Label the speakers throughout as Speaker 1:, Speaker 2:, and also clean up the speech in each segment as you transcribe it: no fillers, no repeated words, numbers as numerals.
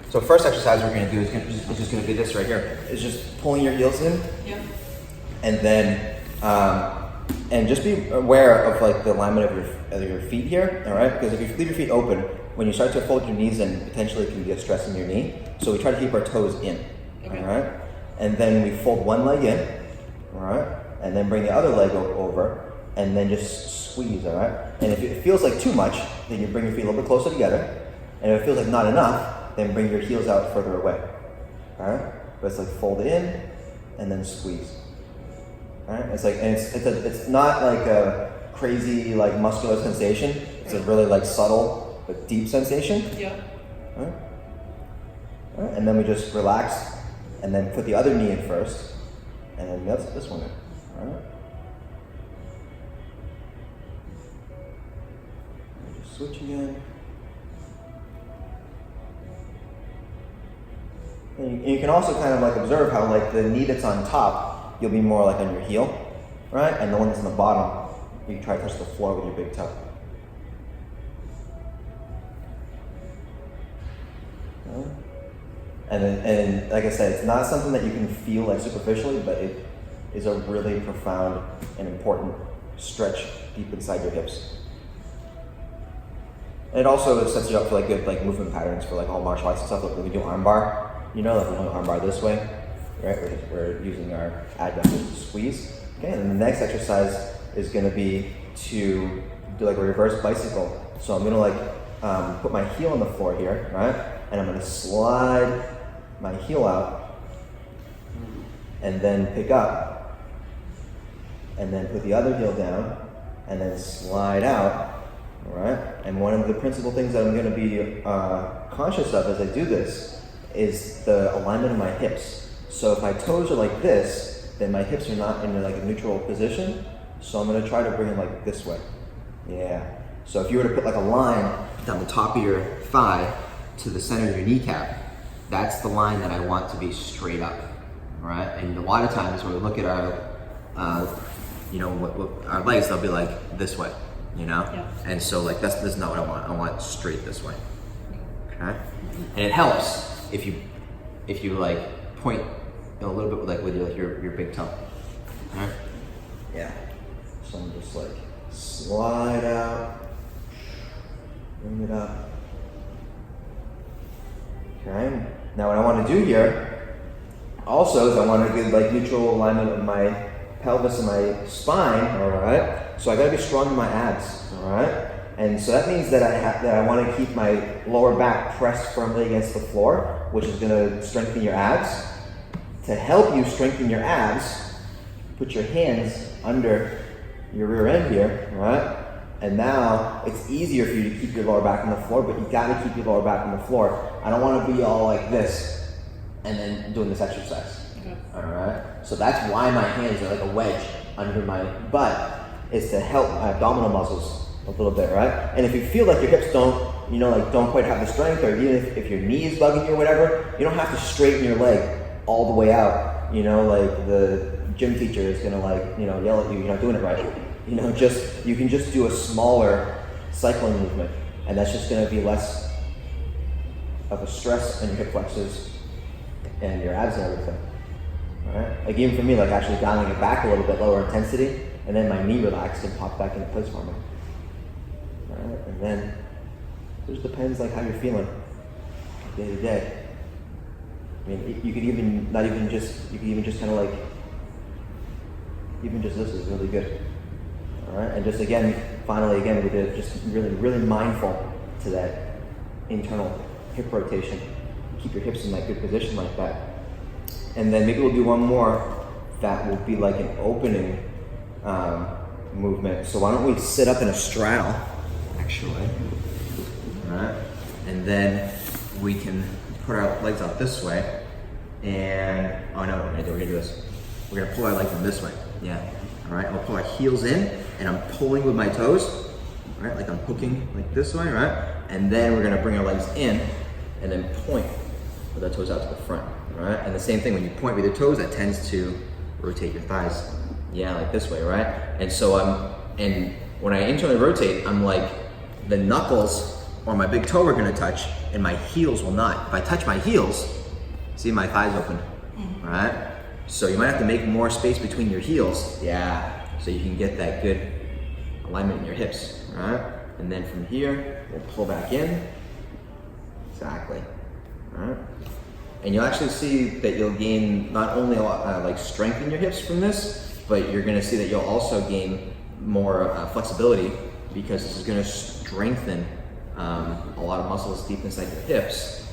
Speaker 1: So first exercise we're gonna do is just gonna be this right here. It's just pulling your heels in.
Speaker 2: Yep.
Speaker 1: And then, and just be aware of like the alignment of your feet here, all right? Because if you leave your feet open, when you start to fold your knees in, potentially it can be a stress in your knee. So we try to keep our toes in,
Speaker 2: Okay.
Speaker 1: all right? And then we fold one leg in, all right? And then bring the other leg over, and then just squeeze, all right? And if it feels like too much, then you bring your feet a little bit closer together. And if it feels like not enough, then bring your heels out further away, all right? But it's like fold in, and then squeeze. All right, it's like, and it's not like a crazy like muscular sensation. It's a really like subtle but deep sensation.
Speaker 2: Yeah.
Speaker 1: All right. All right, and then we just relax, and then put the other knee in first, and then this one in. All right. And just switch again. And you can also kind of like observe how like the knee that's on top, you'll be more like on your heel, right? And the one that's on the bottom, you can try to touch the floor with your big toe. Okay. And like I said, it's not something that you can feel like superficially, but it is a really profound and important stretch deep inside your hips. And it also sets you up for like good like movement patterns for like all martial arts and stuff. Like when we do armbar, you know, like we do armbar this way, right? We're using our adductors to squeeze. Okay, and then the next exercise is going to be to do like a reverse bicycle. So I'm going to like put my heel on the floor here, right? And I'm going to slide my heel out, and then pick up, and then put the other heel down, and then slide out, all right? And one of the principal things that I'm going to be conscious of as I do this is the alignment of my hips. So if my toes are like this, then my hips are not in like a neutral position. So I'm gonna try to bring it like this way. Yeah. So if you were to put like a line down the top of your thigh to the center of your kneecap, that's the line that I want to be straight up, right? And a lot of times when we look at our, you know, what our legs, they'll be like this way, you know?
Speaker 2: Yeah.
Speaker 1: And so like that's not what I want. I want it straight this way. Okay? And it helps if you like point a little bit like with your big toe. All right? Yeah. So I'm just like slide out, bring it up. Okay. Now what I want to do here also is I want to get like neutral alignment of my pelvis and my spine. All right. So I got to be strong in my abs. All right. And so that means that I want to keep my lower back pressed firmly against the floor, which is going to strengthen your abs. To help you strengthen your abs, put your hands under your rear end here, right? And now it's easier for you to keep your lower back on the floor, but you gotta keep your lower back on the floor. I don't wanna be all like this and then doing this exercise,
Speaker 2: Okay.
Speaker 1: all right? So that's why my hands are like a wedge under my butt, is to help my abdominal muscles a little bit, right? And if you feel like your hips don't, you know, like don't quite have the strength, or even if your knee is bugging you or whatever, you don't have to straighten your leg all the way out, you know, like the gym teacher is gonna like, you know, yell at you, you're not doing it right. You know, you can just do a smaller cycling movement, and that's just gonna be less of a stress on your hip flexors and your abs and everything, all right? Like even for me, like actually dialing it back a little bit, lower intensity, and then my knee relaxed and popped back into place for me, all right? And then it just depends like how you're feeling day to day. I mean, you could even just kind of like, even just this is really good. All right, and just again, finally again, we did just really mindful to that internal hip rotation. Keep your hips in that good position like that. And then maybe we'll do one more that will be like an opening movement. So why don't we sit up in a straddle, actually, all right? And then we can put our legs out this way, and oh no, we're gonna do this. We're gonna pull our legs in this way. Yeah. All right. I'll pull our heels in, and I'm pulling with my toes. All right, like I'm hooking like this way, right? And then we're gonna bring our legs in, and then point with our toes out to the front. All right. And the same thing when you point with your toes, that tends to rotate your thighs. Yeah, like this way, right? And so and when I internally rotate, I'm like the knuckles or my big toe are gonna touch, and my heels will not. If I touch my heels, see my thighs open, right? So you might have to make more space between your heels, so you can get that good alignment in your hips, right? And then from here, we'll pull back in, exactly, right? And you'll actually see that you'll gain not only a lot, like strength in your hips from this, but you're gonna see that you'll also gain more flexibility, because this is gonna strengthen a lot of muscles deep inside your hips.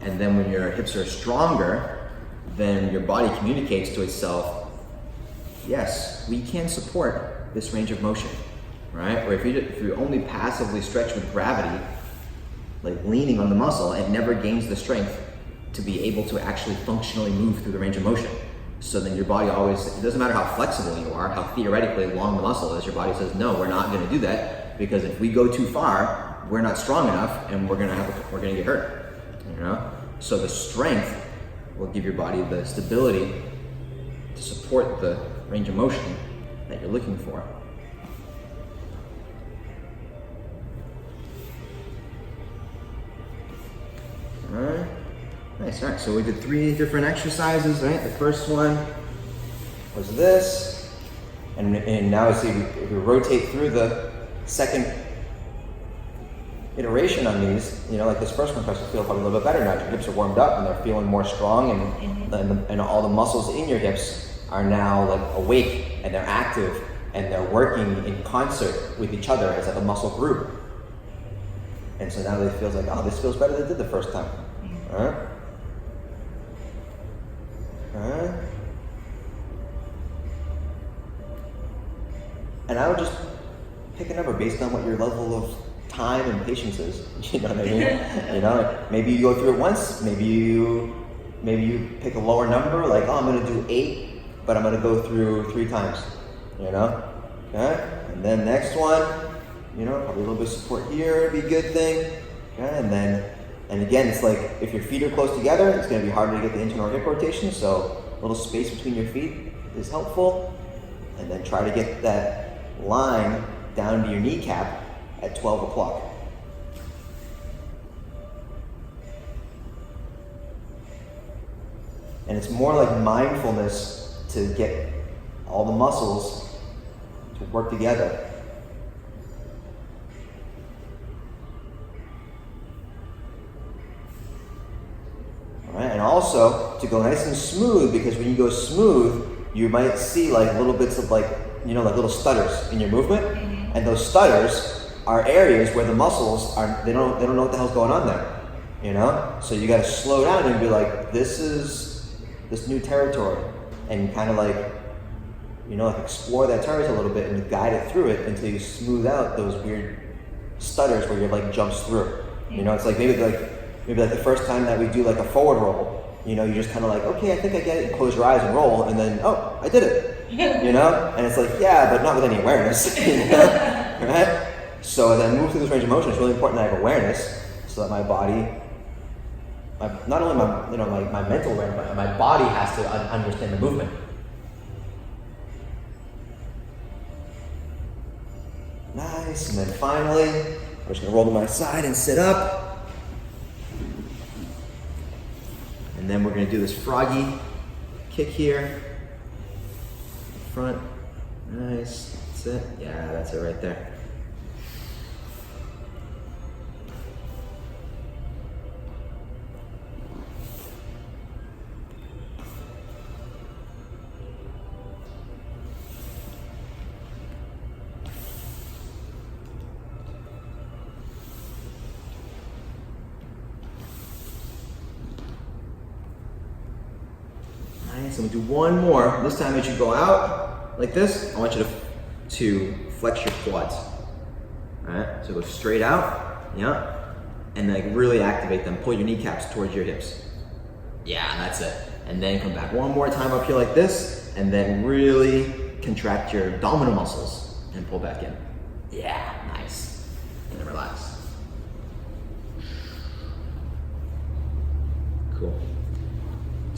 Speaker 1: And then when your hips are stronger, then your body communicates to itself, yes, we can support this range of motion, right? Or if you only passively stretch with gravity, like leaning on the muscle, it never gains the strength to be able to actually functionally move through the range of motion. So then your body always, it doesn't matter how flexible you are, how theoretically long the muscle is, your body says, no, we're not gonna do that, because if we go too far, we're not strong enough and we're gonna get hurt, you know? So the strength will give your body the stability to support the range of motion that you're looking for. All right, nice. All right, so we did 3 different exercises, right? The first one was this, and now see if we rotate through the second iteration on these, you know, like this first one starts to feel probably a little bit better now. Your hips are warmed up and they're feeling more strong, and all the muscles in your hips are now like awake and they're active and they're working in concert with each other as like a muscle group. And so now it feels like, oh, this feels better than it did the first time. All right? All right? And I would just pick a number based on what your level of time and patience is. You know what I mean? You know, maybe you go through it once, maybe you pick a lower number, like, oh, I'm gonna do 8, but I'm gonna go through 3 times. You know? Okay? And then next one, you know, probably a little bit of support here would be a good thing. Okay, and again, it's like if your feet are close together, it's going to be harder to get the internal hip rotation, so a little space between your feet is helpful. And then try to get that line down to your kneecap at 12 o'clock. And it's more like mindfulness to get all the muscles to work together. Right? And also to go nice and smooth, because when you go smooth, you might see like little bits of like, you know, like little stutters in your movement. And those stutters are areas where the muscles are, they don't know what the hell's going on there. You know? So you gotta slow down and be like, this is this new territory, and kind of like, you know, like explore that territory a little bit and guide it through it until you smooth out those weird stutters where your leg jumps through. You know, it's like maybe like the first time that we do like a forward roll, you know, you're just kind of like, okay, I think I get it, and close your eyes and roll, and then, oh, I did it, you know? And it's like, yeah, but not with any awareness, you know? Right? So as I move through this range of motion, it's really important that I have awareness, so that my body, not only my mental awareness, but my body has to understand the movement. Nice, and then finally, I'm just gonna roll to my side and sit up. And then we're going to do this froggy kick here. Front. Nice. That's it. Yeah, that's it right there. So we do one more. This time as you go out like this, I want you to flex your quads. Alright? So go straight out, yeah, and like really activate them. Pull your kneecaps towards your hips. Yeah, that's it. And then come back one more time up here like this, and then really contract your abdominal muscles and pull back in. Yeah, nice. And then relax. Cool.